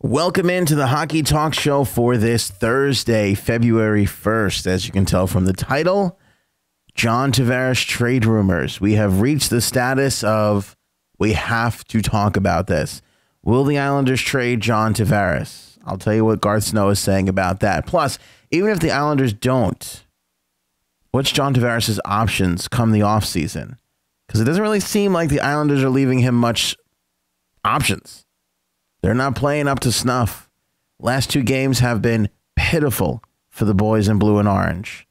Welcome into the Hockey Talk Show for this Thursday, February 1st. As you can tell from the title, John Tavares trade rumors. We have reached the status of we have to talk about this. Will the Islanders trade John Tavares? I'll tell you what Garth Snow is saying about that. Plus, even if the Islanders don't, what's John Tavares' options come the offseason? Because it doesn't really seem like the Islanders are leaving him much options. They're not playing up to snuff. Last two games have been pitiful for the boys in blue and orange.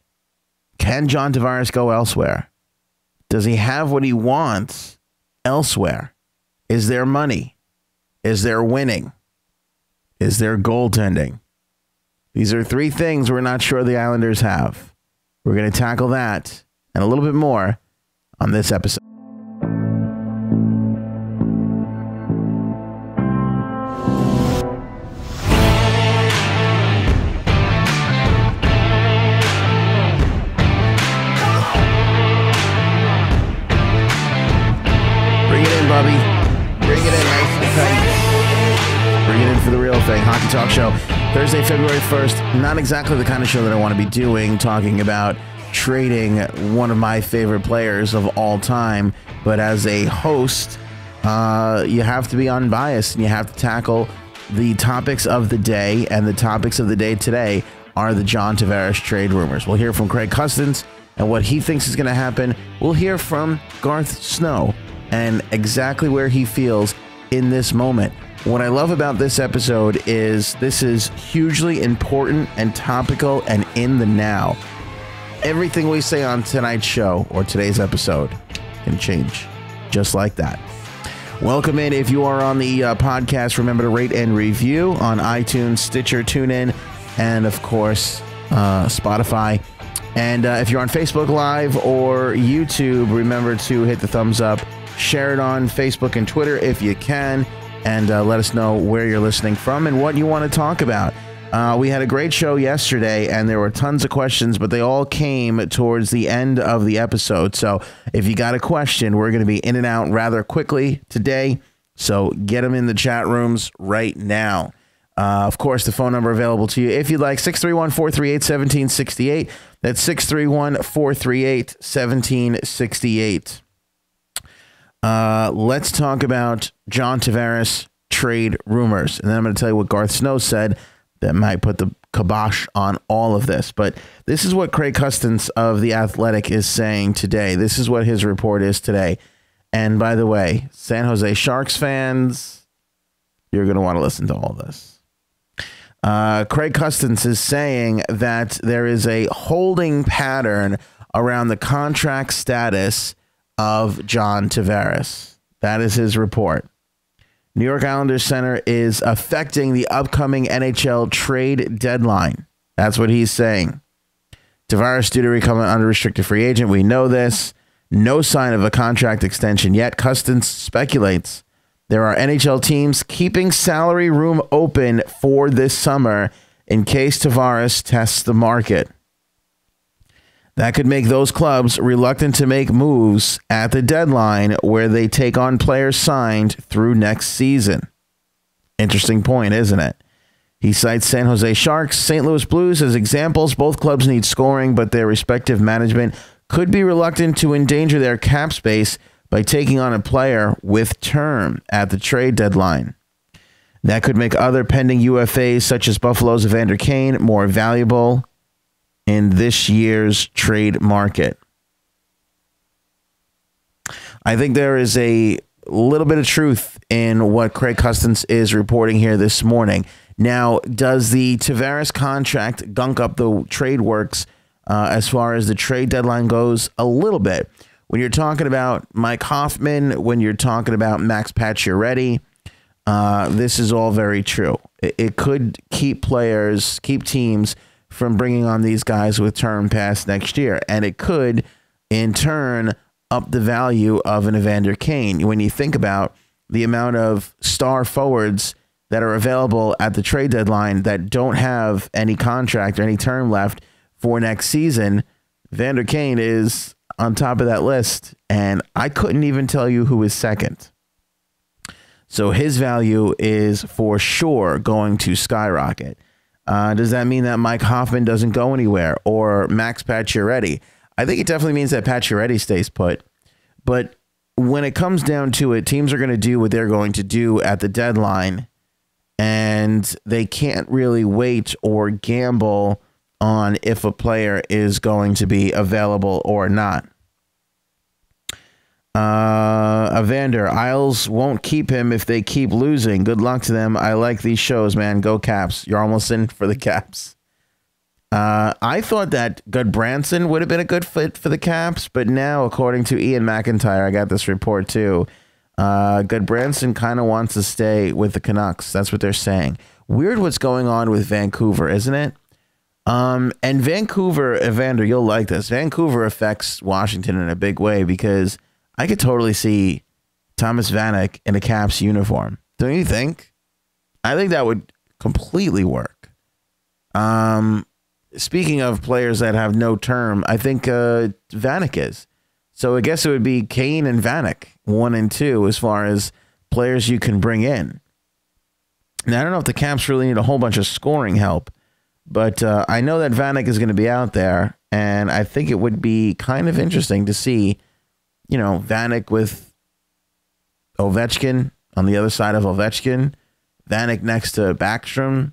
Can John Tavares go elsewhere? Does he have what he wants elsewhere? Is there money? Is there winning? Is there goaltending? These are three things we're not sure the Islanders have. We're going to tackle that and a little bit more on this episode. Bobby, bring it in nice and tight. Bring it in for the real thing. Hockey Talk Show, Thursday, February 1st. Not exactly the kind of show that I want to be doing, talking about trading one of my favorite players of all time. But as a host, you have to be unbiased and you have to tackle the topics of the day. And the topics of the day today are the John Tavares trade rumors. We'll hear from Craig Custance and what he thinks is going to happen. We'll hear from Garth Snow and exactly where he feels in this moment. What I love about this episode is this is hugely important and topical and in the now. Everything we say on tonight's show or today's episode can change just like that. Welcome in. If you are on the podcast, remember to rate and review on iTunes, Stitcher, TuneIn, and of course, Spotify. And if you're on Facebook Live or YouTube, remember to hit the thumbs up. Share it on Facebook and Twitter if you can, and let us know where you're listening from and what you want to talk about. We had a great show yesterday, and there were tons of questions, but they all came towards the end of the episode. So if you got a question, we're going to be in and out rather quickly today. So get them in the chat rooms right now. Of course, the phone number available to you if you'd like, 631-438-1768. That's 631-438-1768. Let's talk about John Tavares trade rumors. And then I'm going to tell you what Garth Snow said that might put the kibosh on all of this. But this is what Craig Custance of The Athletic is saying today. This is what his report is today. And by the way, San Jose Sharks fans, you're going to want to listen to all this. Craig Custance is saying that there is a holding pattern around the contract status of John Tavares. That is his report. New York Islanders center is affecting the upcoming NHL trade deadline. That's what he's saying. Tavares due to become an unrestricted free agent. We know this. No sign of a contract extension yet. Custance speculates there are NHL teams keeping salary room open for this summer in case Tavares tests the market. That could make those clubs reluctant to make moves at the deadline where they take on players signed through next season. Interesting point, isn't it? He cites San Jose Sharks, St. Louis Blues as examples. Both clubs need scoring, but their respective management could be reluctant to endanger their cap space by taking on a player with term at the trade deadline. That could make other pending UFAs, such as Buffalo's Evander Kane, more valuable in this year's trade market. I think there is a little bit of truth in what Craig Custance is reporting here this morning. Now, does the Tavares contract gunk up the trade works as far as the trade deadline goes? A little bit. When you're talking about Mike Hoffman, when you're talking about Max Pacioretty, this is all very true. It could keep teams from bringing on these guys with term past next year. And it could, in turn, up the value of an Evander Kane. When you think about the amount of star forwards that are available at the trade deadline that don't have any contract or any term left for next season, Evander Kane is on top of that list. And I couldn't even tell you who is second. So his value is for sure going to skyrocket. Does that mean that Mike Hoffman doesn't go anywhere or Max Pacioretty? I think it definitely means that Pacioretty stays put. But when it comes down to it, teams are going to do what they're going to do at the deadline, and they can't really wait or gamble on if a player is going to be available or not. Evander, Isles won't keep him if they keep losing. Good luck to them. I like these shows, man. Go Caps. You're almost in for the Caps. I thought that Goodbranson would have been a good fit for the Caps, but now, according to Ian McIntyre, I got this report too. Goodbranson kind of wants to stay with the Canucks. That's what they're saying. Weird what's going on with Vancouver, isn't it? And Vancouver, Evander, you'll like this. Vancouver affects Washington in a big way because I could totally see Thomas Vanek in a Caps uniform. Don't you think? I think that would completely work. Speaking of players that have no term, I think Vanek is. So I guess it would be Kane and Vanek, 1 and 2, as far as players you can bring in. Now, I don't know if the Caps really need a whole bunch of scoring help, but I know that Vanek is going to be out there, and I think it would be kind of interesting to see, Vanek with Ovechkin on the other side of Ovechkin, Vanek next to Backstrom.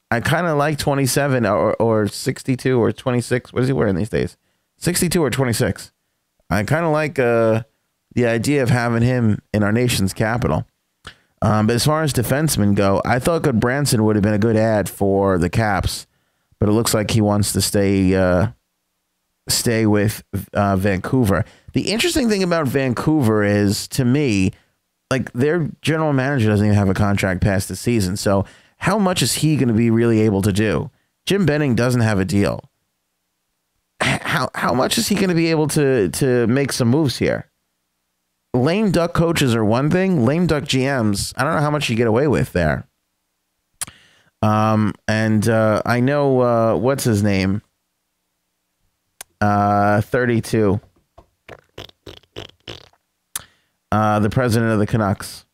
I kind of like 27 or 62 or 26. What is he wearing these days? 62 or 26. I kind of like the idea of having him in our nation's capital. But as far as defensemen go, I thought Goodbranson would have been a good ad for the Caps, but it looks like he wants to stay with Vancouver. The interesting thing about Vancouver is, to me, like, their general manager doesn't even have a contract past the season. So how much is he going to be really able to do? Jim Benning doesn't have a deal. How much is he going to be able to make some moves here? Lame duck coaches are one thing. Lame duck GMs, I don't know how much you get away with there. I know what's his name? 32. The president of the Canucks,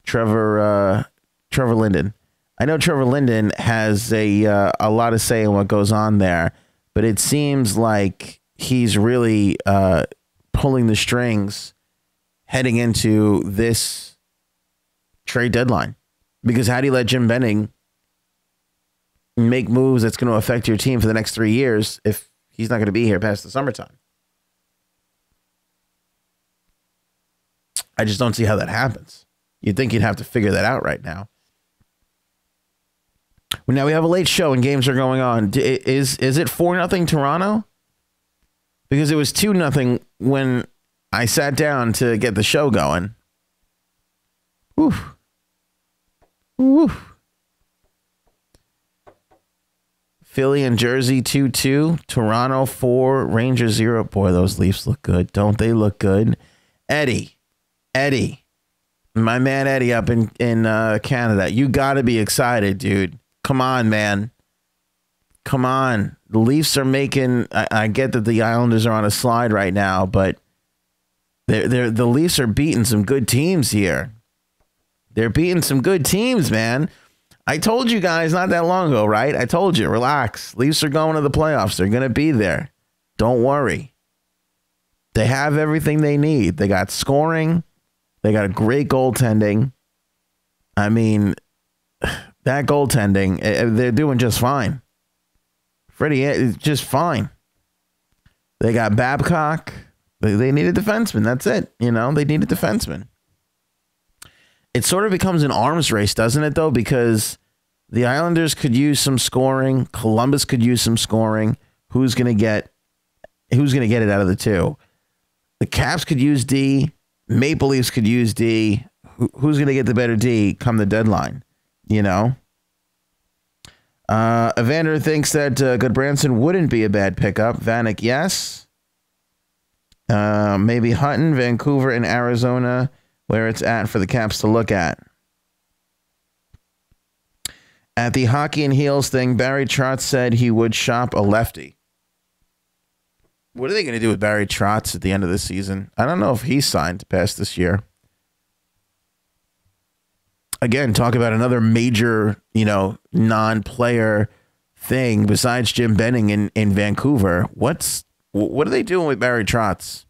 Trevor Linden. I know Trevor Linden has a lot of say in what goes on there, but it seems like he's really pulling the strings heading into this trade deadline. Because how do you let Jim Benning make moves that's going to affect your team for the next 3 years if he's not going to be here past the summertime? I just don't see how that happens. You'd think you'd have to figure that out right now. Well, now we have a late show and games are going on. Is it 4-0 Toronto? Because it was 2-0 when I sat down to get the show going. Oof. Oof. Philly and Jersey 2-2. Toronto 4. Rangers 0. Boy, those Leafs look good. Don't they look good? Eddie. My man Eddie up in Canada. You got to be excited, dude. Come on, man. Come on. The Leafs are making... I get that the Islanders are on a slide right now, but the Leafs are beating some good teams here. They're beating some good teams, man. I told you guys not that long ago, right? I told you, relax. Leafs are going to the playoffs. They're going to be there. Don't worry. They have everything they need. They got scoring. They got a great goaltending. I mean, that goaltending, they're doing just fine. Freddie is just fine. They got Babcock. They need a defenseman. That's it. They need a defenseman. It sort of becomes an arms race, doesn't it, though? Because the Islanders could use some scoring. Columbus could use some scoring. Who's going to get it out of the two? The Caps could use D. Maple Leafs could use D. Who's going to get the better D come the deadline? Evander thinks that Goodbranson wouldn't be a bad pickup. Vanek, yes. Maybe Hutton, Vancouver, and Arizona, where it's at for the Caps to look at. At the Hockey and Heels thing, Barry Trotz said he would shop a lefty. What are they going to do with Barry Trotz at the end of the season? I don't know if he's signed past this year. again, talk about another major, non-player thing besides Jim Benning in Vancouver. What are they doing with Barry Trotz?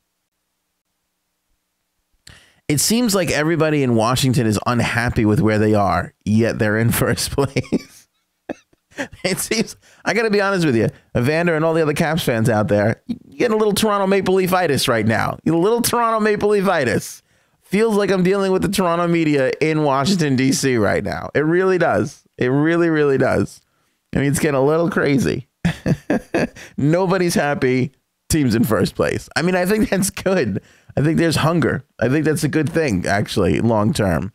It seems like everybody in Washington is unhappy with where they are, yet they're in first place. It seems, I got to be honest with you, Evander and all the other Caps fans out there, you getting a little Toronto Maple Leaf-itis right now. A little Toronto Maple Leaf-itis. Feels like I'm dealing with the Toronto media in Washington, D.C. right now. It really does. It really, really does. I mean, it's getting a little crazy. Nobody's happy. Team's in first place. I mean, I think that's good. I think there's hunger. I think that's a good thing, actually, long term.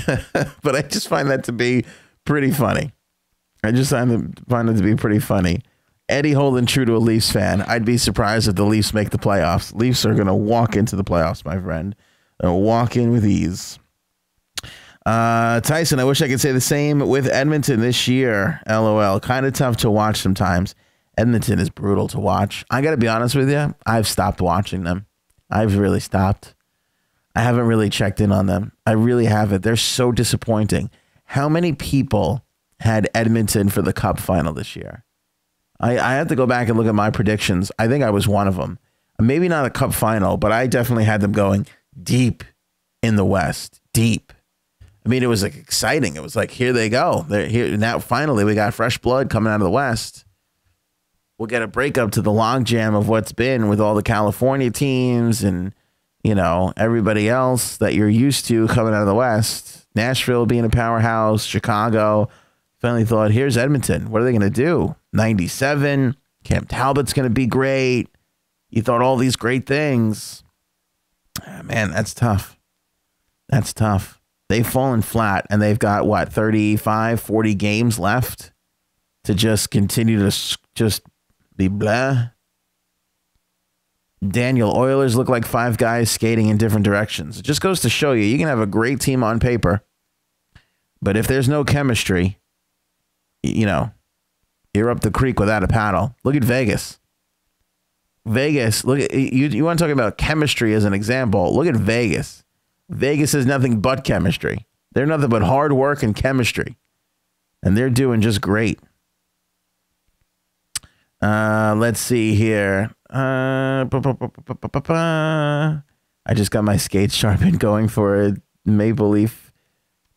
But I just find that to be pretty funny. I just find it to be pretty funny. Eddie holding true to a Leafs fan. I'd be surprised if the Leafs make the playoffs. Leafs are going to walk into the playoffs, my friend. They'll walk in with ease. Tyson, I wish I could say the same with Edmonton this year. LOL. Kind of tough to watch sometimes. Edmonton is brutal to watch. I got to be honest with you. I've stopped watching them. I've really stopped. I haven't really checked in on them. I really haven't. They're so disappointing. How many people had Edmonton for the Cup final this year? I have to go back and look at my predictions. I think I was one of them. Maybe not a Cup final, but I definitely had them going deep in the West. Deep. I mean, it was like exciting. It was like, here they go. They're here now. Finally, we got fresh blood coming out of the West. We'll get a breakup to the logjam of what's been with all the California teams and, everybody else that you're used to coming out of the West. Nashville being a powerhouse, Chicago. Finally thought, here's Edmonton. What are they going to do? 97. Cam Talbot's going to be great. You thought all these great things. Man, that's tough. That's tough. They've fallen flat, and they've got, 35, 40 games left to just continue to just be blah. Daniel, Oilers look like five guys skating in different directions. It just goes to show you can have a great team on paper, but if there's no chemistry, you're up the creek without a paddle. Look at Vegas. Look at you want to talk about chemistry as an example. Look at Vegas. Vegas is nothing but chemistry. They're nothing but hard work and chemistry, and they're doing just great. Let's see here. I just got my skates sharpened going for a Maple Leaf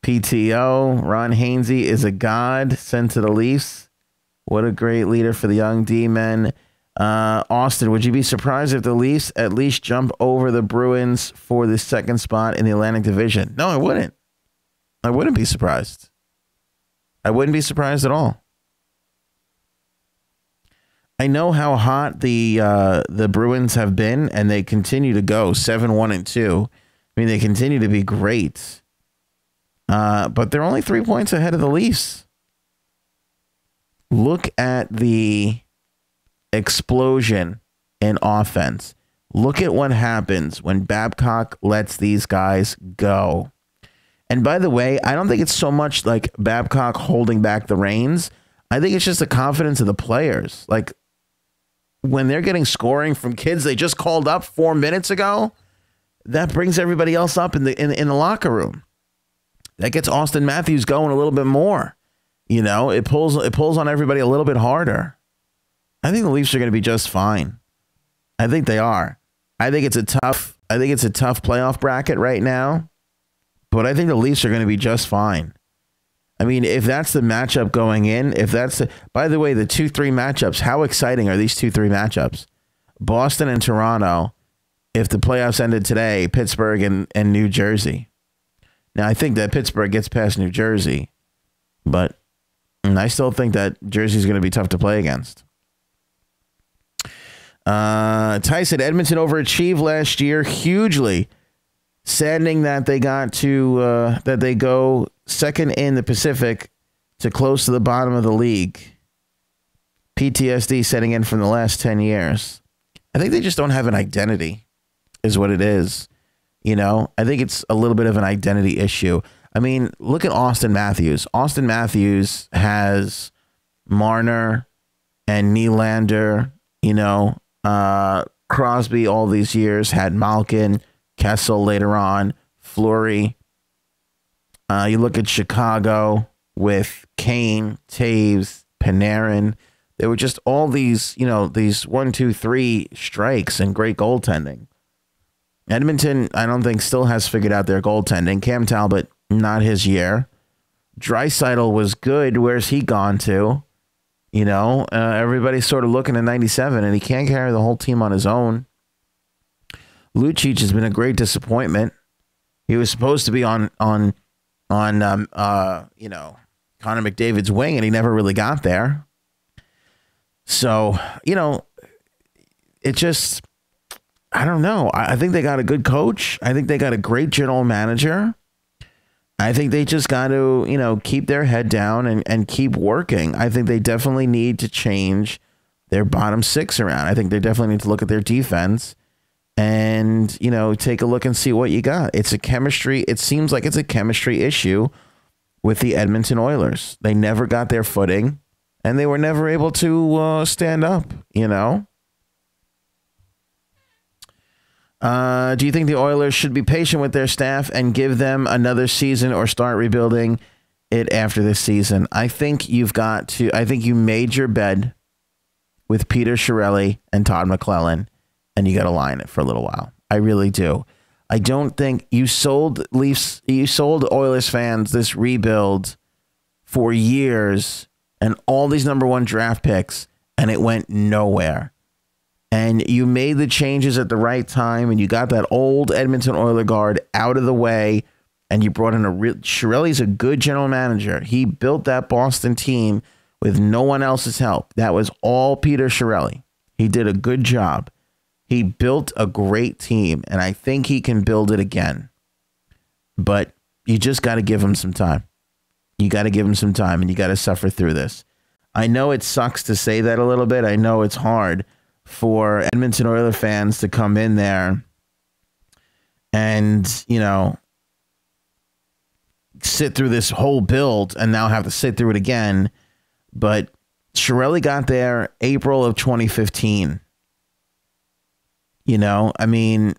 PTO. Ron Hainsey is a god sent to the Leafs. What a great leader for the young D-men. Austin, would you be surprised if the Leafs at least jump over the Bruins for the second spot in the Atlantic Division? No, I wouldn't. I wouldn't be surprised. I wouldn't be surprised at all. I know how hot the Bruins have been, and they continue to go 7-1-2. I mean, they continue to be great. But they're only 3 points ahead of the Leafs. Look at the explosion in offense. Look at what happens when Babcock lets these guys go. And by the way, I don't think it's so much like Babcock holding back the reins. I think it's just the confidence of the players. Like, when they're getting scoring from kids they just called up 4 minutes ago, that brings everybody else up in the locker room. That gets Austin Matthews going a little bit more. It pulls on everybody a little bit harder. I think the Leafs are going to be just fine. I think they are. I think it's a tough playoff bracket right now, but I think the Leafs are going to be just fine. I mean, if that's the matchup going in, by the way, the 2-3 matchups, how exciting are these 2-3 matchups? Boston and Toronto, if the playoffs ended today, Pittsburgh and New Jersey. Now, I think that Pittsburgh gets past New Jersey, but I still think that Jersey's going to be tough to play against. Tyson, Edmonton overachieved last year hugely. Saddening that they got to that they go second in the Pacific to close to the bottom of the league. PTSD setting in from the last 10 years. I think they just don't have an identity, is what it is. I think it's a little bit of an identity issue. I mean, look at Austin Matthews. Austin Matthews has Marner and Nylander, Crosby all these years, had Malkin, Kessel later on, Fleury. You look at Chicago with Kane, Taves, Panarin. There were just all these, these 1, 2, 3 strikes and great goaltending. Edmonton, I don't think, still has figured out their goaltending. Cam Talbot, not his year. Draisaitl was good. Where's he gone to? Everybody's sort of looking at 97, and he can't carry the whole team on his own. Lucic has been a great disappointment. He was supposed to be on Connor McDavid's wing, and he never really got there. So, it just, I don't know. I think they got a good coach. I think they got a great general manager. I think they just got to, keep their head down and keep working. I think they definitely need to change their bottom 6 around. I think they definitely need to look at their defense and, take a look and see what you got. It's a chemistry. It seems like it's a chemistry issue with the Edmonton Oilers. They never got their footing and they were never able to stand up, Do you think the Oilers should be patient with their staff and give them another season or start rebuilding it after this season? I think you made your bed with Peter Chiarelli and Todd McClellan, and you got to line it for a little while. I really do. I don't think you sold Oilers fans this rebuild for years and all these number 1 draft picks, and it went nowhere. And you made the changes at the right time, and you got that old Edmonton Oiler guard out of the way, and you brought in Chiarelli's a good general manager. He built that Boston team with no one else's help. That was all Peter Chiarelli. He did a good job. He built a great team, and I think he can build it again. But you just got to give him some time. You got to give him some time, and you got to suffer through this. I know it sucks to say that a little bit. I know it's hard for Edmonton Oilers fans to come in there and, sit through this whole build and now have to sit through it again. But Chiarelli got there April of 2015. I mean,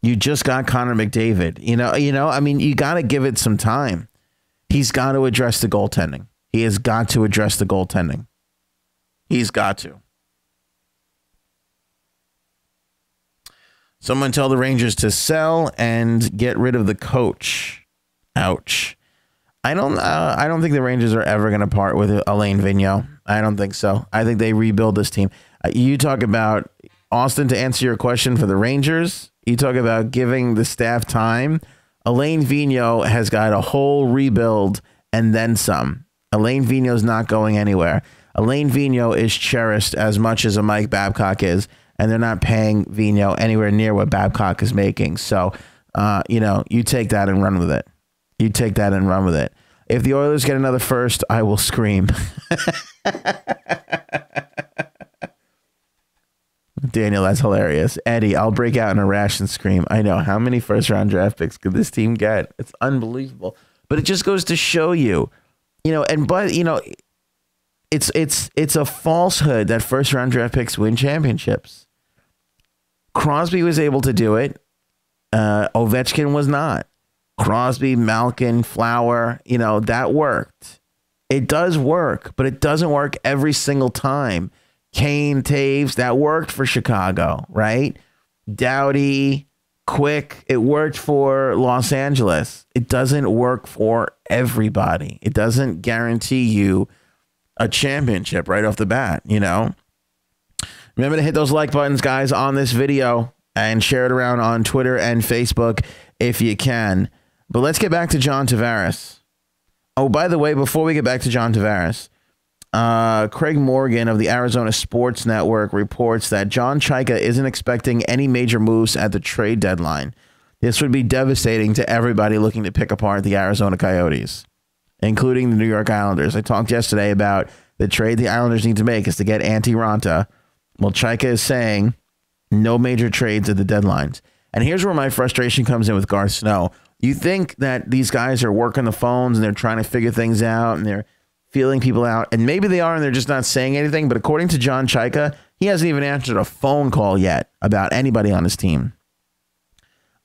you just got Connor McDavid, I mean, you got to give it some time. He's got to address the goaltending. He has got to address the goaltending. He's got to. Someone tell the Rangers to sell and get rid of the coach. Ouch. I don't think the Rangers are ever going to part with Alain Vigneault. I don't think so. I think they rebuild this team. You talk about, Austin, to answer your question for the Rangers, you talk about giving the staff time. Alain Vigneault has got a whole rebuild and then some. Alain Vigneault's not going anywhere. Alain Vigneault is cherished as much as a Mike Babcock is, and they're not paying Vigneault anywhere near what Babcock is making. So, you take that and run with it. You take that and run with it. If the Oilers get another first, I will scream. Daniel, that's hilarious. Eddie, I'll break out in a rash and scream. I know. How many first-round draft picks could this team get? It's unbelievable. But it just goes to show you, it's a falsehood that first-round draft picks win championships. Crosby was able to do it. Ovechkin was not. Crosby, Malkin, Flower, that worked. It does work, but it doesn't work every single time. Kane, Taves, that worked for Chicago, right? Doughty, Quick, it worked for Los Angeles. It doesn't work for everybody. It doesn't guarantee you a championship right off the bat, Remember to hit those like buttons, guys, on this video and share it around on Twitter and Facebook if you can. But let's get back to John Tavares. Oh, by the way, before we get back to John Tavares, Craig Morgan of the Arizona Sports Network reports that John Chayka isn't expecting any major moves at the trade deadline. This would be devastating to everybody looking to pick apart the Arizona Coyotes, including the New York Islanders. I talked yesterday about the trade the Islanders need to make is to get Antti Raanta. Well, Chayka is saying no major trades at the deadlines. And here's where my frustration comes in with Garth Snow. You think that these guys are working the phones and they're trying to figure things out and they're feeling people out, and maybe they are and they're just not saying anything. But according to John Chayka, he hasn't even answered a phone call yet about anybody on his team.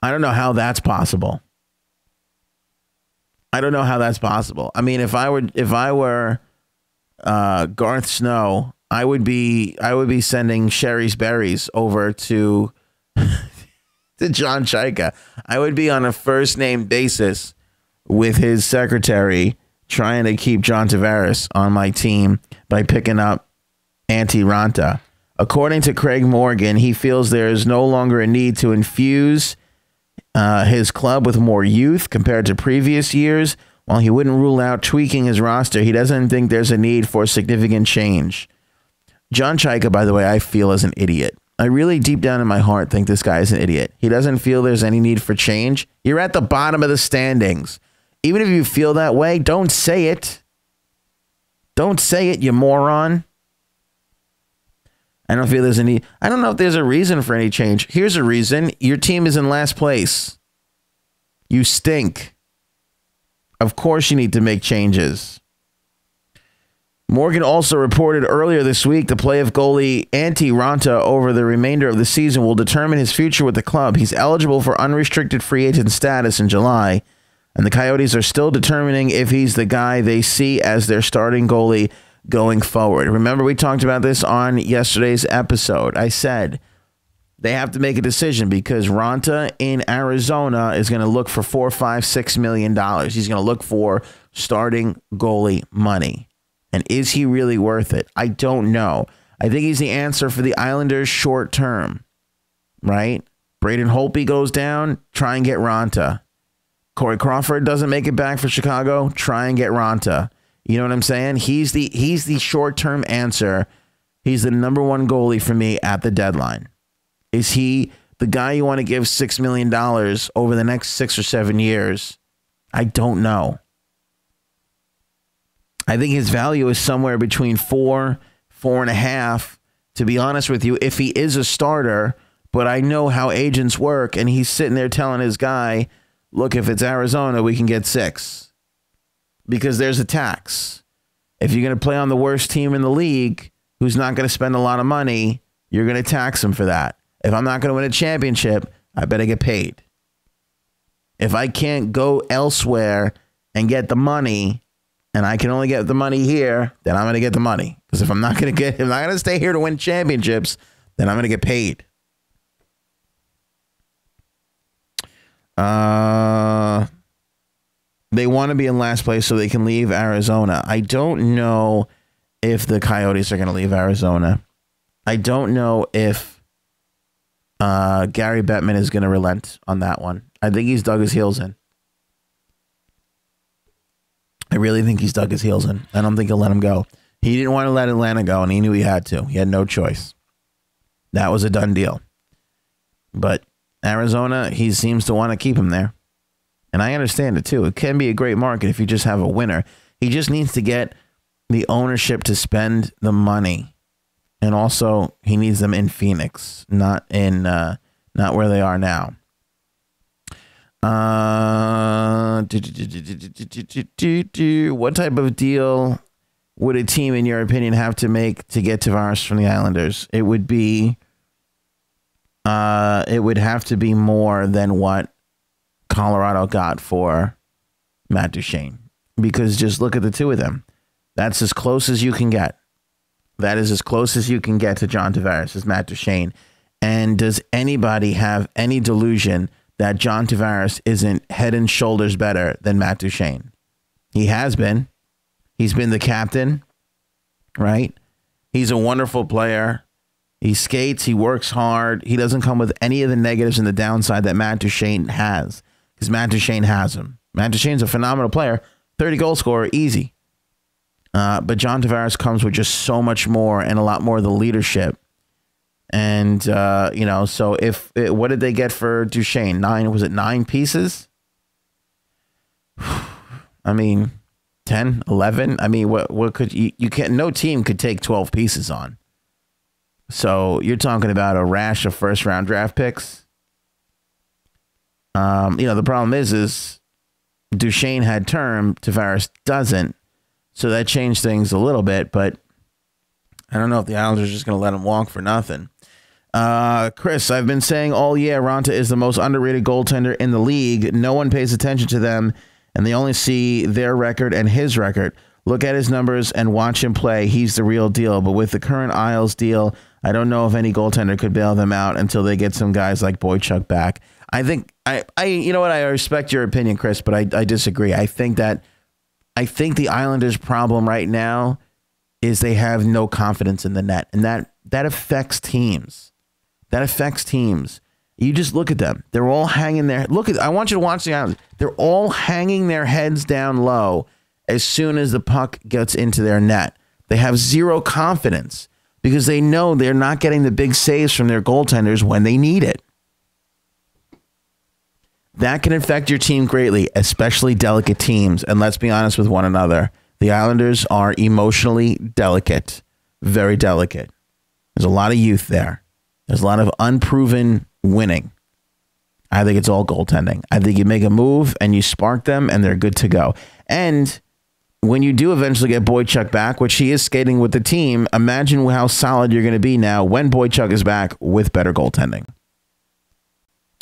I don't know how that's possible. I don't know how that's possible. I mean, if I were Garth Snow, I would be sending Sherry's Berries over to John Chaika. I would be on a first name basis with his secretary trying to keep John Tavares on my team by picking up Antti Ranta. According to Craig Morgan, he feels there is no longer a need to infuse his club with more youth compared to previous years. While he wouldn't rule out tweaking his roster, he doesn't think there's a need for significant change. John Chaika, by the way, I feel is an idiot. I really deep down in my heart think this guy is an idiot. He doesn't feel there's any need for change. You're at the bottom of the standings. Even if you feel that way, don't say it. Don't say it, you moron. I don't feel there's any. I don't know if there's a reason for any change. Here's a reason. Your team is in last place. You stink. Of course you need to make changes. Morgan also reported earlier this week the play of goalie Antti Ranta over the remainder of the season will determine his future with the club. He's eligible for unrestricted free agent status in July, and the Coyotes are still determining if he's the guy they see as their starting goalie going forward. Remember, we talked about this on yesterday's episode. I said they have to make a decision because Ranta in Arizona is going to look for $4, $5, $6 million. He's going to look for starting goalie money. And is he really worth it? I don't know. I think he's the answer for the Islanders short term, right? Braden Holtby goes down, try and get Ranta. Corey Crawford doesn't make it back for Chicago, try and get Ranta. You know what I'm saying? He's the short term answer. He's the number one goalie for me at the deadline. Is he the guy you want to give $6 million over the next 6 or 7 years? I don't know. I think his value is somewhere between 4, 4.5. To be honest with you, if he is a starter, but I know how agents work, and he's sitting there telling his guy, look, if it's Arizona, we can get 6. Because there's a tax. If you're going to play on the worst team in the league, who's not going to spend a lot of money, you're going to tax him for that. If I'm not going to win a championship, I better get paid. If I can't go elsewhere and get the money, and I can only get the money here, then I'm going to get the money. Because if I'm not going to stay here to win championships, then I'm going to get paid. They want to be in last place so they can leave Arizona. I don't know if the Coyotes are going to leave Arizona. I don't know if Gary Bettman is going to relent on that one. I think he's dug his heels in. I really think he's dug his heels in. I don't think he'll let him go. He didn't want to let Atlanta go, and he knew he had to. He had no choice. That was a done deal. But Arizona, he seems to want to keep him there. And I understand it, too. It can be a great market if you just have a winner. He just needs to get the ownership to spend the money. And also, he needs them in Phoenix, not where they are now. What type of deal would a team, in your opinion, have to make to get Tavares from the Islanders? It would have to be more than what Colorado got for Matt Duchene. Because just look at the two of them. That's as close as you can get. That is as close as you can get to John Tavares as Matt Duchene. And does anybody have any delusion that John Tavares isn't head and shoulders better than Matt Duchene? He has been. He's been the captain, right? He's a wonderful player. He skates. He works hard. He doesn't come with any of the negatives and the downside that Matt Duchene has, because Matt Duchene has them. Matt Duchene's a phenomenal player, 30 goal scorer, easy. But John Tavares comes with just so much more and a lot more of the leadership. And, so what did they get for Duchene? 9 pieces? I mean, 10, 11. I mean, what could you can't, no team could take 12 pieces on. So you're talking about a rash of first round draft picks. The problem is Duchene had term, Tavares doesn't. So that changed things a little bit, but I don't know if the Islanders are just going to let him walk for nothing. Chris, I've been saying all year Ronta is the most underrated goaltender in the league. No one pays attention to them, and they only see their record and his record. Look at his numbers and watch him play. He's the real deal. But with the current Isles deal, I don't know if any goaltender could bail them out until they get some guys like Boychuk back. I think you know what? I respect your opinion, Chris, but I disagree. I think the Islanders' problem right now is they have no confidence in the net, and that affects teams. That affects teams. You just look at them. They're all hanging their I want you to watch the Islanders. They're all hanging their heads down low as soon as the puck gets into their net. They have zero confidence because they know they're not getting the big saves from their goaltenders when they need it. That can affect your team greatly, especially delicate teams. And let's be honest with one another. The Islanders are emotionally delicate, very delicate. There's a lot of youth there. There's a lot of unproven winning. I think it's all goaltending. I think you make a move and you spark them and they're good to go. And when you do eventually get Boychuk back, which he is skating with the team, imagine how solid you're going to be now when Boychuk is back with better goaltending.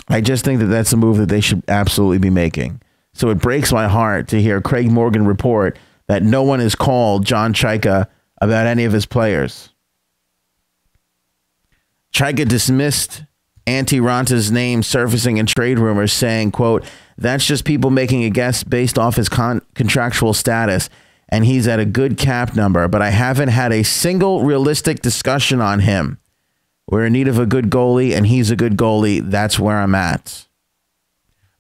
I just think that that's a move that they should absolutely be making. So it breaks my heart to hear Craig Morgan report that no one has called John Chaika about any of his players. Chaika dismissed Antti Ranta's name surfacing in trade rumors, saying, quote, "That's just people making a guess based off his contractual status, and he's at a good cap number, but I haven't had a single realistic discussion on him. We're in need of a good goalie, and he's a good goalie. That's where I'm at."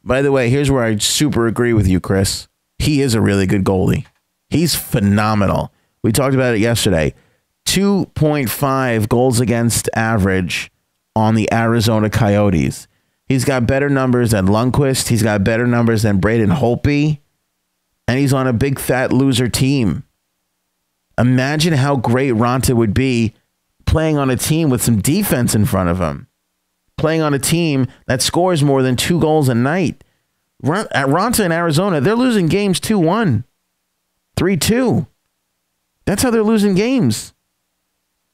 By the way, here's where I super agree with you, Chris. He is a really good goalie. He's phenomenal. We talked about it yesterday. 2.5 goals against average on the Arizona Coyotes. He's got better numbers than Lundqvist. He's got better numbers than Braden Holtby. And he's on a big fat loser team. Imagine how great Ronta would be playing on a team with some defense in front of him. Playing on a team that scores more than 2 goals a night. Ronta in Arizona, they're losing games 2-1, 3-2. That's how they're losing games.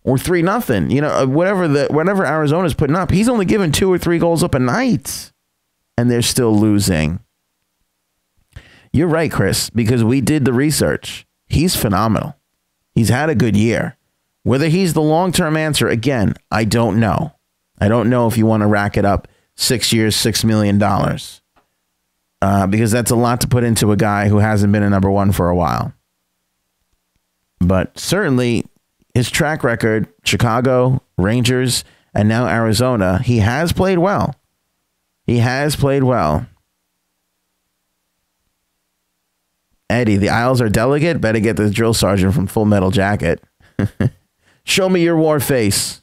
Or 3-0. You know, whatever Arizona's putting up, he's only giving 2 or 3 goals up a night. And they're still losing. You're right, Chris, because we did the research. He's phenomenal. He's had a good year. Whether he's the long-term answer, again, I don't know. I don't know if you want to rack it up 6 years, $6 million. Because that's a lot to put into a guy who hasn't been a number one for a while. But certainly his track record, Chicago, Rangers, and now Arizona, he has played well. He has played well. Eddie, the Isles are delicate. Better get the drill sergeant from Full Metal Jacket. Show me your war face.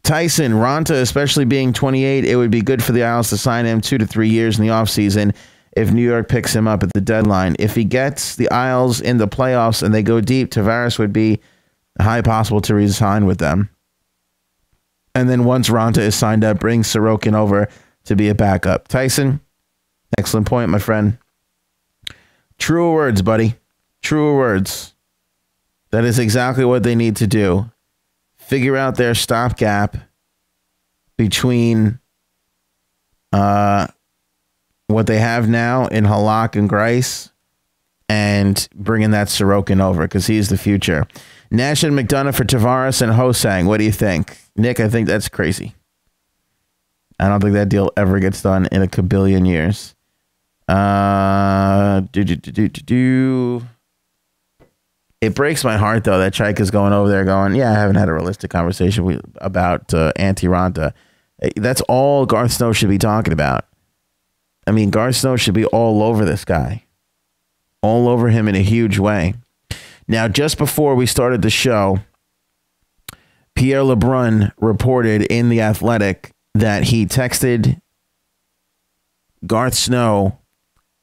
Tyson, Ronta, especially being 28, it would be good for the Isles to sign him 2 to 3 years in the offseason if New York picks him up at the deadline. If he gets the Isles in the playoffs and they go deep, Tavares would be high possible to resign with them. And then once Ronta is signed up, bring Sorokin over to be a backup. Tyson, excellent point, my friend. Truer words, buddy. Truer words. That is exactly what they need to do. Figure out their stopgap between what they have now in Halak and Grice and bringing that Sorokin over because he's the future. Nash and McDonough for Tavares and Hosang. What do you think? Nick, I think that's crazy. I don't think that deal ever gets done in a kabillion years. It breaks my heart, though, that Chaika's going over there going, yeah, I haven't had a realistic conversation about Antti Ranta. That's all Garth Snow should be talking about. I mean, Garth Snow should be all over this guy. All over him in a huge way. Now, just before we started the show, Pierre LeBrun reported in The Athletic that he texted Garth Snow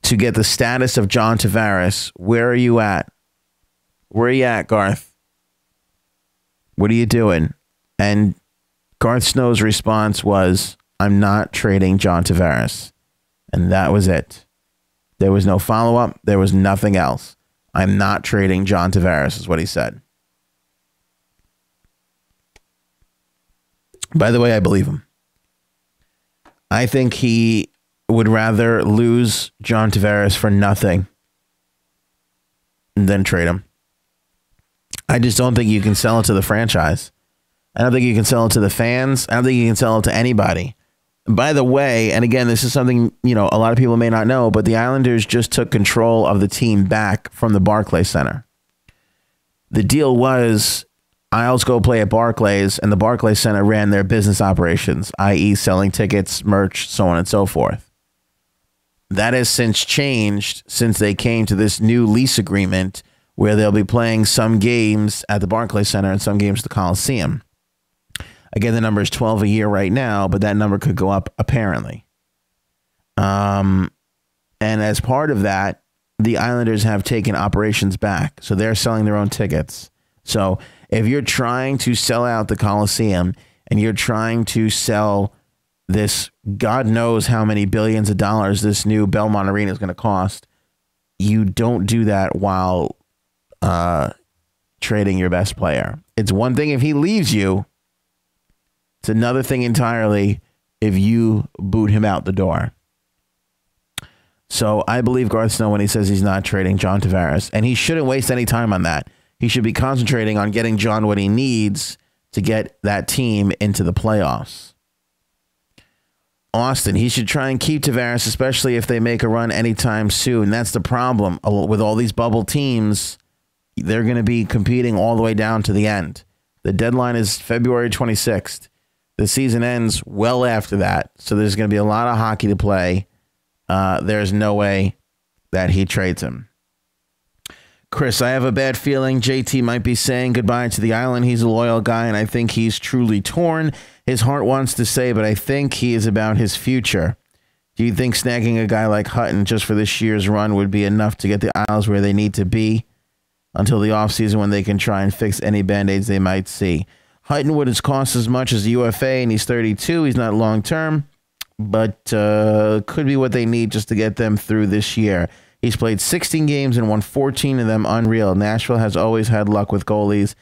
to get the status of John Tavares. Where are you at? Where are you at, Garth? What are you doing? And Garth Snow's response was, I'm not trading John Tavares. And that was it. There was no follow-up. There was nothing else. I'm not trading John Tavares, is what he said. By the way, I believe him. I think he would rather lose John Tavares for nothing than trade him. I just don't think you can sell it to the franchise. I don't think you can sell it to the fans. I don't think you can sell it to anybody. By the way, and again, this is something, a lot of people may not know, but the Islanders just took control of the team back from the Barclays Center. The deal was Isles go play at Barclays, and the Barclays Center ran their business operations, i.e. selling tickets, merch, so on and so forth. That has since changed since they came to this new lease agreement where they'll be playing some games at the Barclays Center and some games at the Coliseum. Again, the number is 12 a year right now, but that number could go up apparently. And as part of that, the Islanders have taken operations back. So they're selling their own tickets. So if you're trying to sell out the Coliseum and you're trying to sell this, God knows how many billions of dollars this new Belmont Arena is going to cost, you don't do that while trading your best player. It's one thing if he leaves you. It's another thing entirely if you boot him out the door. So I believe Garth Snow when he says he's not trading John Tavares, and he shouldn't waste any time on that. He should be concentrating on getting John what he needs to get that team into the playoffs. Austin, he should try and keep Tavares, especially if they make a run anytime soon. That's the problem with all these bubble teams. They're going to be competing all the way down to the end. The deadline is February 26th. The season ends well after that. So there's going to be a lot of hockey to play. There's no way that he trades him. Chris, I have a bad feeling JT might be saying goodbye to the island. He's a loyal guy, and I think he's truly torn. His heart wants to say, but I think he is about his future. Do you think snagging a guy like Hutton just for this year's run would be enough to get the Isles where they need to be until the offseason when they can try and fix any Band-Aids they might see? Hutton would have cost as much as the UFA, and he's 32. He's not long-term, but could be what they need just to get them through this year. He's played 16 games and won 14 of them. Unreal. Nashville has always had luck with goalies,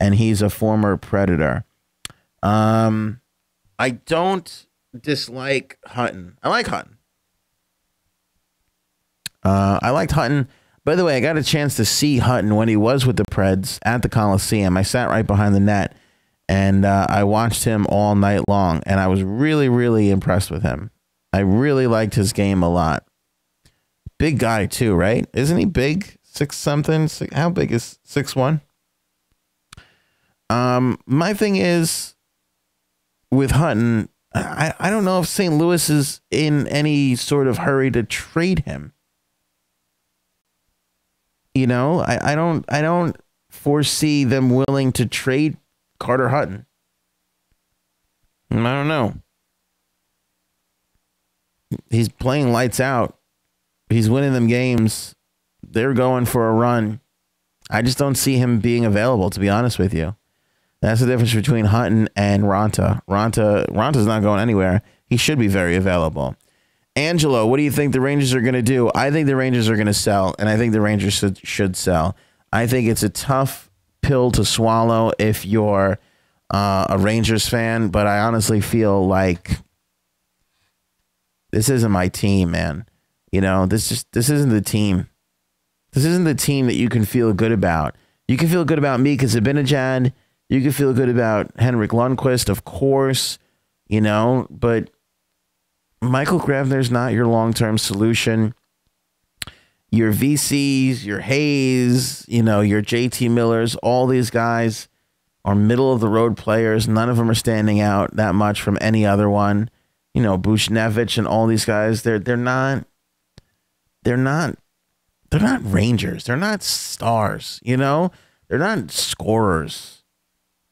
and he's a former Predator. I don't dislike Hutton. I like Hutton. I liked Hutton. By the way, I got a chance to see Hutton when he was with the Preds at the Coliseum. I sat right behind the net, and I watched him all night long, and I was really, really impressed with him. I really liked his game a lot. Big guy, too, right? Isn't he big? 6-something? How big is 6'1"? My thing is, with Hutton, I don't know if St. Louis is in any sort of hurry to trade him. You know, I don't foresee them willing to trade Carter Hutton. I don't know. He's playing lights out. He's winning them games. They're going for a run. I just don't see him being available, to be honest with you. That's the difference between Hutton and Ronta. Ronta's not going anywhere. He should be very available. Angelo, what do you think the Rangers are going to do? I think the Rangers are going to sell, and I think the Rangers should sell. I think it's a tough pill to swallow if you're a Rangers fan, but I honestly feel like this isn't my team, man. You know, this isn't the team. This isn't the team that you can feel good about. You can feel good about Mika Zibanejad. You can feel good about Henrik Lundqvist, of course, you know, but Michael Grevner's not your long-term solution. Your VCs, your Hayes, you know, your JT Millers, all these guys are middle-of-the-road players. None of them are standing out that much from any other one. You know, Buchnevich and all these guys, they're not Rangers. They're not stars, you know? They're not scorers.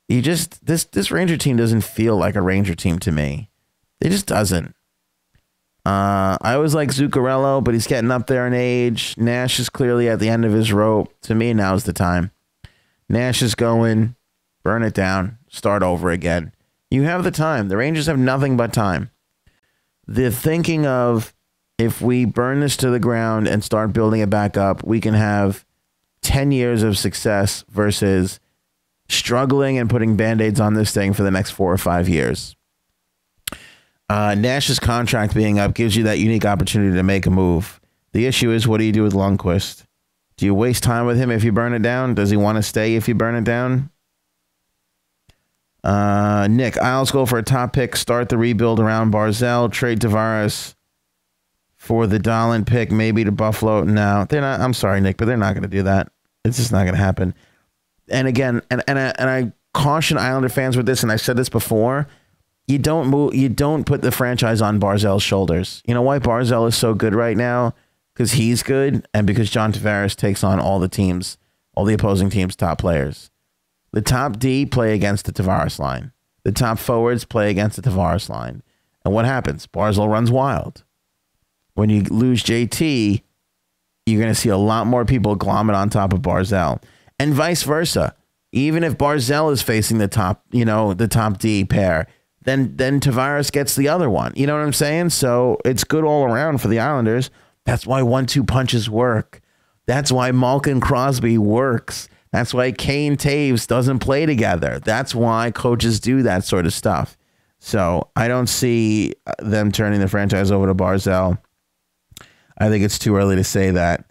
This Ranger team doesn't feel like a Ranger team to me. It just doesn't. I always like Zuccarello, but he's getting up there in age. Nash is clearly at the end of his rope. To me, now's the time. Nash is going, burn it down, start over again. You have the time. The Rangers have nothing but time. The thinking of, if we burn this to the ground and start building it back up, we can have 10 years of success versus struggling and putting Band-Aids on this thing for the next 4 or 5 years. Nash's contract being up gives you that unique opportunity to make a move. The issue is, what do you do with Lundqvist? Do you waste time with him if you burn it down? Does he want to stay if you burn it down? Nick, Isles go for a top pick, start the rebuild around Barzal, trade Tavares for the Dahlin pick, maybe to Buffalo. No, they're not. I'm sorry, Nick, but they're not going to do that. It's just not going to happen. And again, and I caution Islander fans with this, and I said this before. You don't put the franchise on Barzal's shoulders. You know why Barzal is so good right now? Because he's good, and because John Tavares takes on all the opposing team's top players. The top D play against the Tavares line. The top forwards play against the Tavares line. And what happens? Barzal runs wild. When you lose JT, you're going to see a lot more people glom it on top of Barzal. And vice versa. Even if Barzal is facing the top D pair, then Tavares gets the other one. You know what I'm saying? So it's good all around for the Islanders. That's why 1-2 punches work. That's why Malkin Crosby works. That's why Kane Taves doesn't play together. That's why coaches do that sort of stuff. So I don't see them turning the franchise over to Barzal. I think it's too early to say that.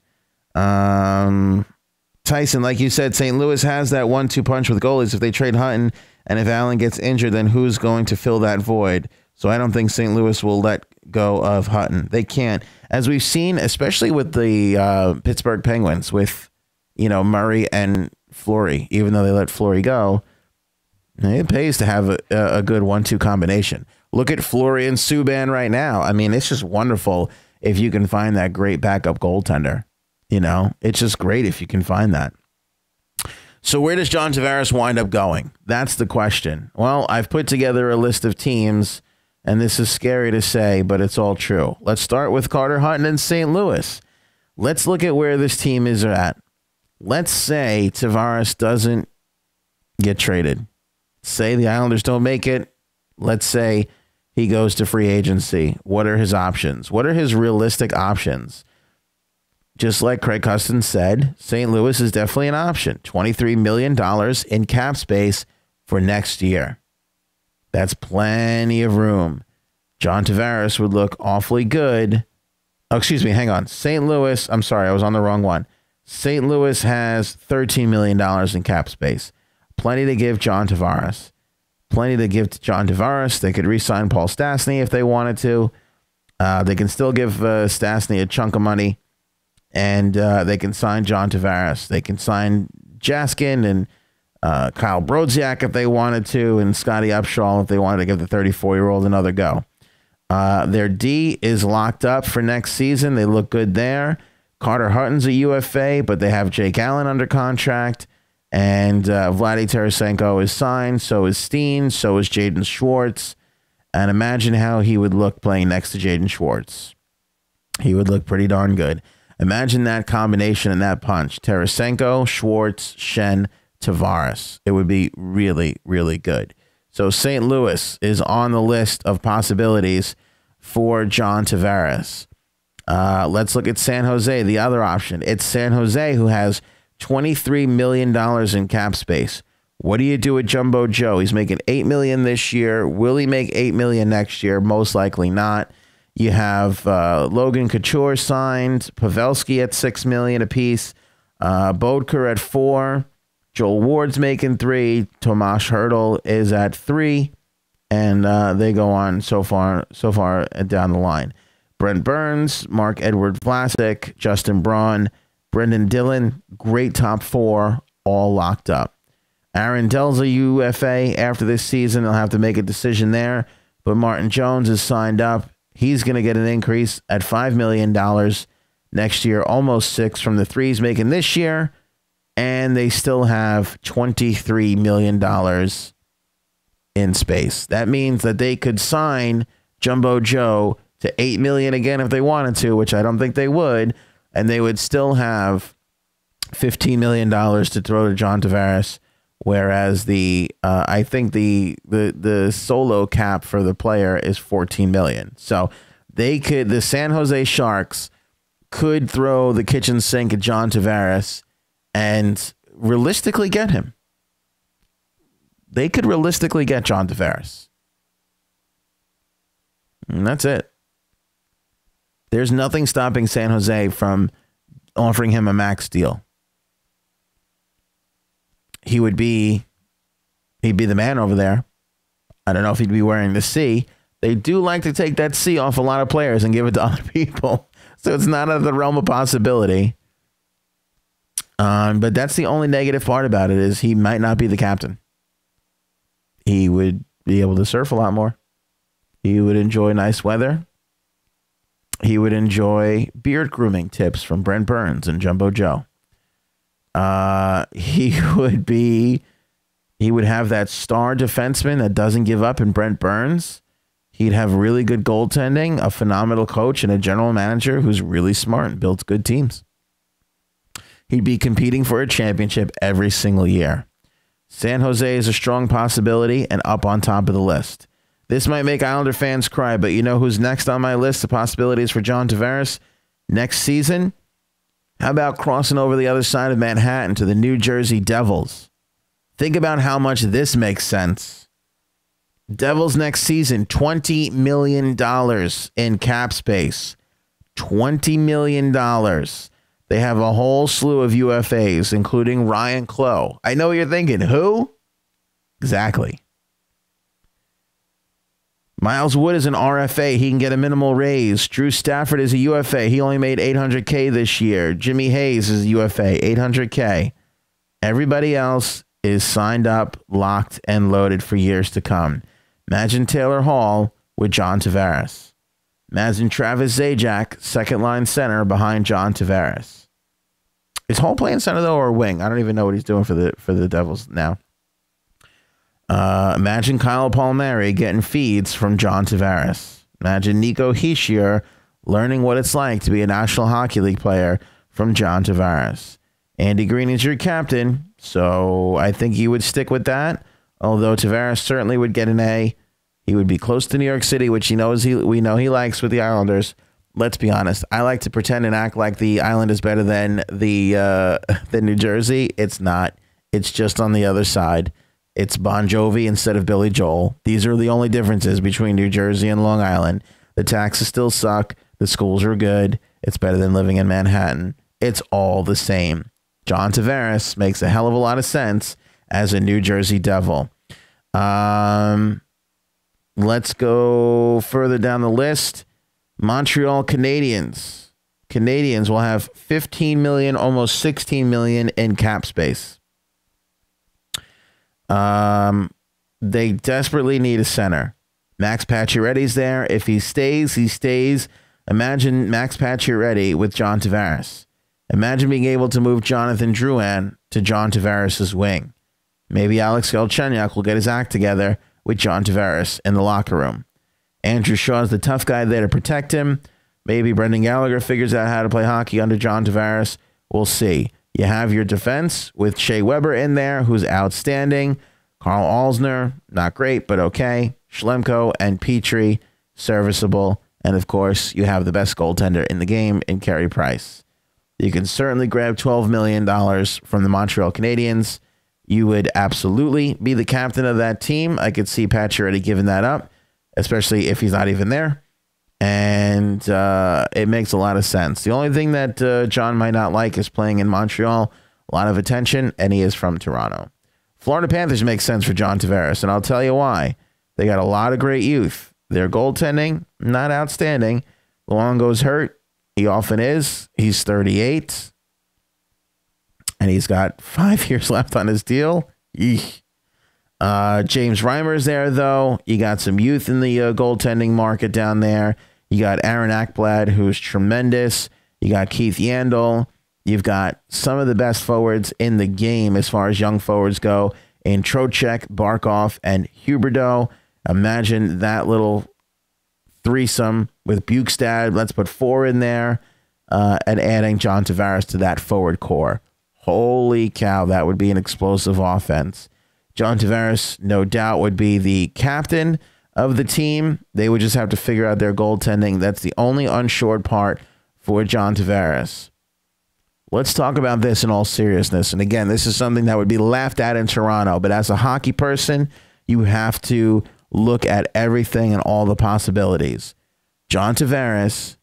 Tyson, like you said, St. Louis has that 1-2 punch with goalies. If they trade Hutton and if Allen gets injured, then who's going to fill that void? So I don't think St. Louis will let go of Hutton. They can't. As we've seen, especially with the Pittsburgh Penguins, with Murray and Fleury, even though they let Fleury go, it pays to have a good 1-2 combination. Look at Fleury and Subban right now. I mean, it's just wonderful if you can find that great backup goaltender. It's just great if you can find that. So where does John Tavares wind up going? That's the question. Well, I've put together a list of teams, and this is scary to say, but it's all true. Let's start with Carter Hutton in St. Louis. Let's look at where this team is at. Let's say Tavares doesn't get traded. Say the Islanders don't make it. Let's say he goes to free agency. What are his options? What are his realistic options? Just like Craig Custon said, St. Louis is definitely an option. $23 million in cap space for next year. That's plenty of room. John Tavares would look awfully good. Oh, excuse me. Hang on. St. Louis. I'm sorry. I was on the wrong one. St. Louis has $13 million in cap space. Plenty to give John Tavares. Plenty to give to John Tavares. They could re-sign Paul Stastny if they wanted to. They can still give Stastny a chunk of money. And they can sign John Tavares. They can sign Jaskin and Kyle Brodziak if they wanted to, and Scotty Upshaw if they wanted to give the 34-year-old another go. Their D is locked up for next season. They look good there. Carter Hutton's a UFA, but they have Jake Allen under contract. And Vladdy Tarasenko is signed. So is Steen. So is Jaden Schwartz. And imagine how he would look playing next to Jaden Schwartz. He would look pretty darn good. Imagine that combination and that punch. Tarasenko, Schwartz, Shen, Tavares. It would be really, really good. So St. Louis is on the list of possibilities for John Tavares. Let's look at San Jose, the other option. It's San Jose who has $23 million in cap space. What do you do with Jumbo Joe? He's making $8 million this year. Will he make $8 million next year? Most likely not. You have Logan Couture signed, Pavelski at $6 million apiece, Bodker at $4 million, Joel Ward's making $3 million, Tomas Hertl is at $3 million, and they go on so far down the line. Brent Burns, Mark Edward Vlasic, Justin Braun, Brendan Dillon, great top four, all locked up. Aaron Dell's a UFA after this season. They'll have to make a decision there, but Martin Jones is signed up. He's going to get an increase at $5 million next year, almost $6 million from the threes making this year. And they still have $23 million in space. That means that they could sign Jumbo Joe to $8 million again if they wanted to, which I don't think they would. And they would still have $15 million to throw to John Tavares. Whereas I think the solo cap for the player is $14 million. So the San Jose Sharks could throw the kitchen sink at John Tavares and realistically get him. they could realistically get John Tavares. And that's it. There's nothing stopping San Jose from offering him a max deal. He'd be the man over there. I don't know if he'd be wearing the C. They do like to take that C off a lot of players and give it to other people. So it's not out of the realm of possibility. But that's the only negative part about it is he might not be the captain. He would be able to surf a lot more. He would enjoy nice weather. He would enjoy beard grooming tips from Brent Burns and Jumbo Joe. He would have that star defenseman that doesn't give up in Brent Burns. He'd have really good goaltending, a phenomenal coach, and a general manager who's really smart and builds good teams. He'd be competing for a championship every single year. San Jose is a strong possibility and up on top of the list. This might make Islander fans cry, but you know who's next on my list of possibilities for John Tavares next season? How about crossing over the other side of Manhattan to the New Jersey Devils? Think about how much this makes sense. Devils next season, $20 million in cap space. $20 million. They have a whole slew of UFAs, including Ryan Clough. I know what you're thinking. Who? Exactly. Miles Wood is an RFA. He can get a minimal raise. Drew Stafford is a UFA. He only made $800K this year. Jimmy Hayes is a UFA, $800K. Everybody else is signed up, locked, and loaded for years to come. Imagine Taylor Hall with John Tavares. Imagine Travis Zajac, second line center behind John Tavares. Is Hall playing center though or wing? I don't even know what he's doing for the Devils now. Imagine Kyle Palmieri getting feeds from John Tavares. Imagine Nico Hischier learning what it's like to be a National Hockey League player from John Tavares. Andy Green is your captain, so I think he would stick with that. Although Tavares certainly would get an A. He would be close to New York City, which we know he likes with the Islanders. Let's be honest. I like to pretend and act like the island is better than the New Jersey. It's not. It's just on the other side. It's Bon Jovi instead of Billy Joel. These are the only differences between New Jersey and Long Island. The taxes still suck. The schools are good. It's better than living in Manhattan. It's all the same. John Tavares makes a hell of a lot of sense as a New Jersey Devil. Let's go further down the list. Montreal Canadiens. Canadiens will have 15 million, almost 16 million in cap space. They desperately need a center. Max Pacioretty's there. If he stays, he stays. Imagine Max Pacioretty with John Tavares. Imagine being able to move Jonathan Drouin to John Tavares' wing. Maybe Alex Galchenyuk will get his act together with John Tavares in the locker room. Andrew Shaw's the tough guy there to protect him. Maybe Brendan Gallagher figures out how to play hockey under John Tavares. We'll see. You have your defense with Shea Weber in there, who's outstanding. Carl Alsner, not great, but okay. Schlemko and Petrie, serviceable. And, of course, you have the best goaltender in the game in Carey Price. You can certainly grab $12 million from the Montreal Canadiens. You would absolutely be the captain of that team. I could see Pacioretty giving that up, especially if he's not even there. And it makes a lot of sense. The only thing that John might not like is playing in Montreal. A lot of attention, and he is from Toronto. Florida Panthers make sense for John Tavares, and I'll tell you why. They got a lot of great youth. Their goaltending, not outstanding. Luongo's hurt. He often is. He's 38. And he's got 5 years left on his deal. Eesh. James Reimer's there, though. You got some youth in the goaltending market down there. You got Aaron Ekblad, who's tremendous. You got Keith Yandel. You've got some of the best forwards in the game as far as young forwards go in Trocheck, Barkov, and Huberdeau. Imagine that little threesome with Bukestad. Let's put 4 in there and adding John Tavares to that forward core. Holy cow, that would be an explosive offense. John Tavares, no doubt, would be the captain of the team. They would just have to figure out their goaltending. That's the only unshored part for John Tavares. let's talk about this in all seriousness. And again, this is something that would be laughed at in Toronto, but as a hockey person, you have to look at everything and all the possibilities. John Tavares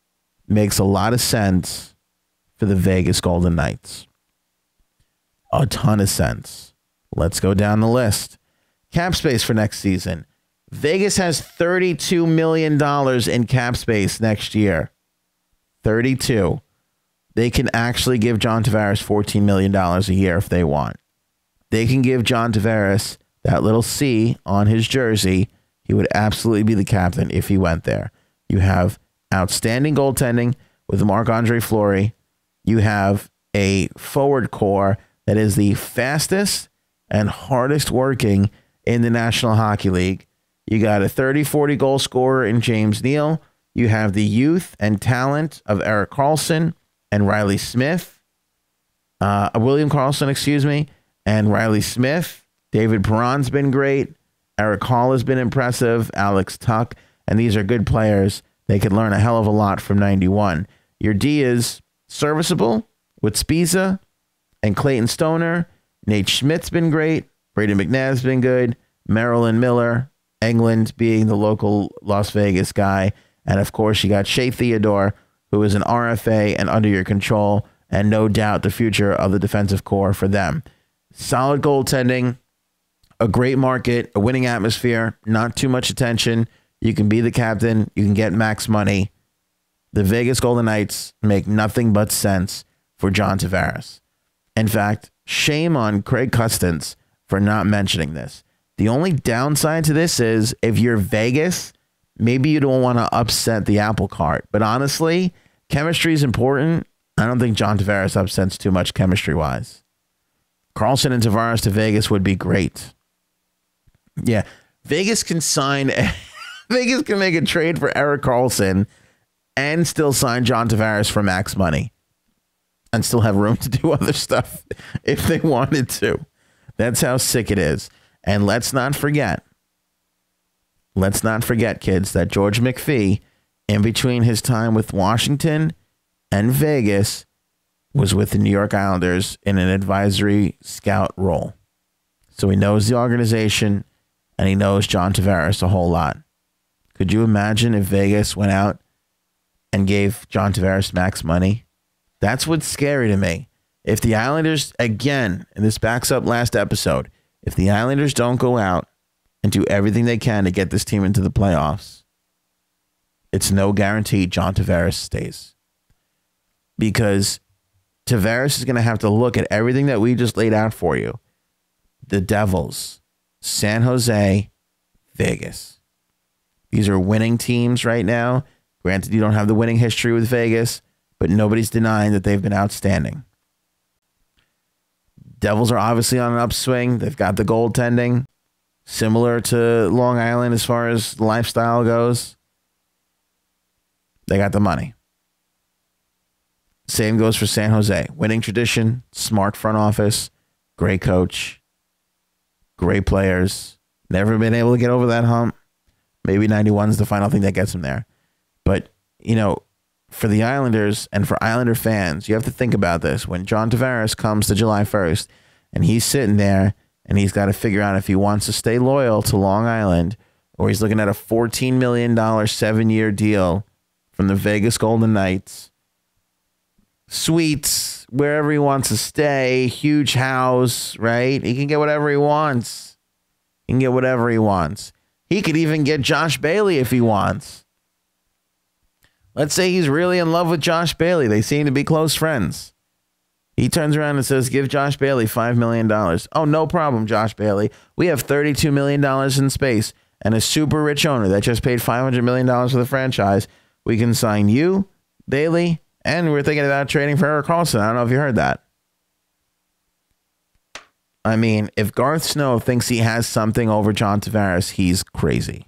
makes a lot of sense for the Vegas Golden Knights. A ton of sense. Let's go down the list. Cap space for next season. Vegas has $32 million in cap space next year. 32. They can actually give John Tavares $14 million a year if they want. They can give John Tavares that little C on his jersey. He would absolutely be the captain if he went there. You have outstanding goaltending with Marc-Andre Fleury. You have a forward core that is the fastest and hardest working in the National Hockey League. You got a 30-40 goal scorer in James Neal. You have the youth and talent of Erik Karlsson and Riley Smith. William Karlsson, excuse me, and Riley Smith. David Perron's been great. Eric Hall has been impressive. Alex Tuck. And these are good players. They could learn a hell of a lot from 91. Your D is serviceable with Spiza and Clayton Stoner. Nate Schmidt's been great. Brady McNabb's been good. Marilyn Miller. England being the local Las Vegas guy. And, of course, you got Shea Theodore, who is an RFA and under your control, and no doubt the future of the defensive core for them. Solid goaltending, a great market, a winning atmosphere, not too much attention. You can be the captain. You can get max money. The Vegas Golden Knights make nothing but sense for John Tavares. In fact, shame on Craig Custance for not mentioning this. The only downside to this is if you're Vegas, maybe you don't want to upset the apple cart. But honestly, chemistry is important. I don't think John Tavares upsets too much chemistry-wise. Karlsson and Tavares to Vegas would be great. Yeah, Vegas can sign... Vegas can make a trade for Erik Karlsson and still sign John Tavares for max money and still have room to do other stuff if they wanted to. That's how sick it is. And let's not forget, kids, that George McPhee, in between his time with Washington and Vegas, was with the New York Islanders in an advisory scout role. So he knows the organization and he knows John Tavares a whole lot. Could you imagine if Vegas went out and gave John Tavares max money? That's what's scary to me. If the Islanders, again, and this backs up last episode, if the Islanders don't go out and do everything they can to get this team into the playoffs, it's no guarantee John Tavares stays. Because Tavares is going to have to look at everything that we just laid out for you. The Devils, San Jose, Vegas. These are winning teams right now. Granted, you don't have the winning history with Vegas, but nobody's denying that they've been outstanding. Devils are obviously on an upswing. They've got the goaltending, similar to Long Island as far as lifestyle goes. They got the money. Same goes for San Jose. Winning tradition, smart front office, great coach, great players. Never been able to get over that hump. Maybe 91 is the final thing that gets them there. But, you know, for the Islanders and for Islander fans, you have to think about this. When John Tavares comes to July 1st and he's sitting there and he's got to figure out if he wants to stay loyal to Long Island or he's looking at a $14 million 7-year deal from the Vegas Golden Knights. Suites, wherever he wants to stay, huge house, right? He can get whatever he wants. He can get whatever he wants. He could even get Josh Bailey if he wants. Let's say he's really in love with Josh Bailey. They seem to be close friends. He turns around and says, give Josh Bailey $5 million. Oh, no problem, Josh Bailey. We have $32 million in space and a super rich owner that just paid $500 million for the franchise. We can sign you, Bailey, and we're thinking about trading for Erik Karlsson. I don't know if you heard that. I mean, if Garth Snow thinks he has something over John Tavares, he's crazy.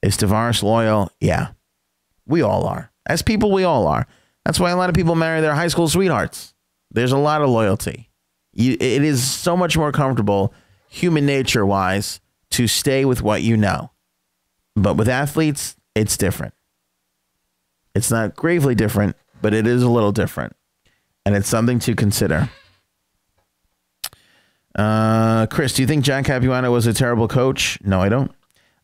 Is Tavares loyal? Yeah. We all are. As people, we all are. That's why a lot of people marry their high school sweethearts. There's a lot of loyalty. It is so much more comfortable, human nature-wise, to stay with what you know. But with athletes, it's different. It's not gravely different, but it is a little different. and it's something to consider. Chris, do you think Jack Capuano was a terrible coach? No, I don't.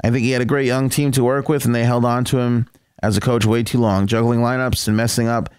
I think he had a great young team to work with, and they held on to him as a coach way too long, juggling lineups and messing up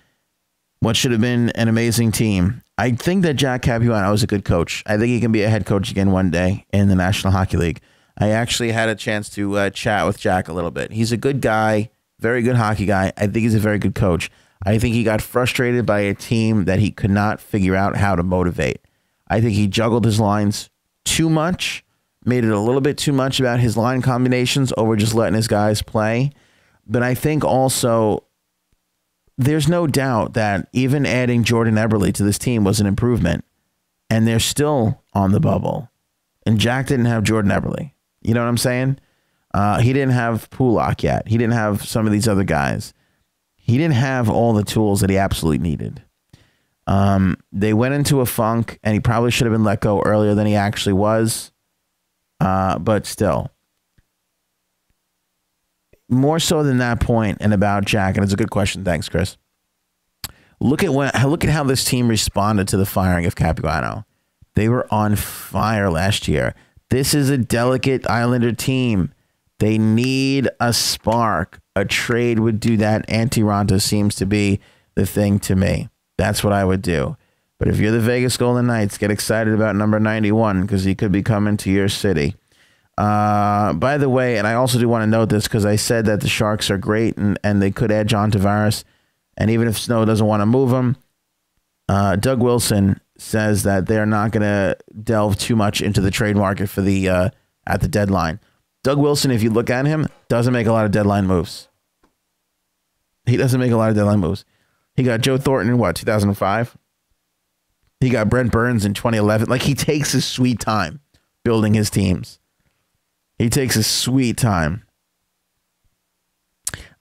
what should have been an amazing team. I think that Jack Capuano is a good coach. I think he can be a head coach again one day in the National Hockey League. I actually had a chance to chat with Jack a little bit. He's a good guy, very good hockey guy. I think he's a very good coach. I think he got frustrated by a team that he could not figure out how to motivate. I think he juggled his lines too much, made it a little bit too much about his line combinations over just letting his guys play. But I think also there's no doubt that even adding Jordan Eberle to this team was an improvement, and they're still on the bubble. And Jack didn't have Jordan Eberle. You know what I'm saying? He didn't have Pulak yet. He didn't have some of these other guys. He didn't have all the tools that he absolutely needed. They went into a funk, and he probably should have been let go earlier than he actually was. But still, more so than that point and about Jack, and it's a good question. Thanks, Chris. Look at how this team responded to the firing of Capuano. They were on fire last year. This is a delicate Islander team. They need a spark. A trade would do that. Antti seems to be the thing to me. That's what I would do. But if you're the Vegas Golden Knights, get excited about number 91 because he could be coming to your city. By the way, and I also do want to note this because I said that the Sharks are great and they could add John Tavares. And even if Snow doesn't want to move him, Doug Wilson says that they're not going to delve too much into the trade market for the at the deadline. Doug Wilson, if you look at him, doesn't make a lot of deadline moves. He doesn't make a lot of deadline moves. He got Joe Thornton in what, 2005? He got Brent Burns in 2011. Like, he takes his sweet time building his teams. He takes his sweet time.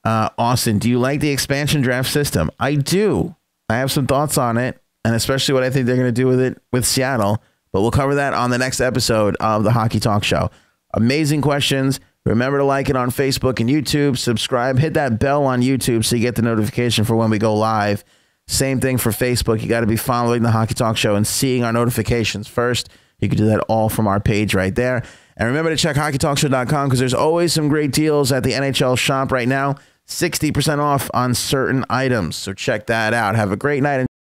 Austin, do you like the expansion draft system? I do. I have some thoughts on it, and especially what I think they're going to do with it with Seattle. But we'll cover that on the next episode of the Hockey Talk Show. Amazing questions. Remember to like it on Facebook and YouTube. Subscribe. Hit that bell on YouTube so you get the notification for when we go live. Same thing for Facebook. You got to be following the Hockey Talk Show and seeing our notifications first. You can do that all from our page right there. And remember to check hockeytalkshow.com because there's always some great deals at the NHL shop right now. 60% off on certain items. So check that out. Have a great night.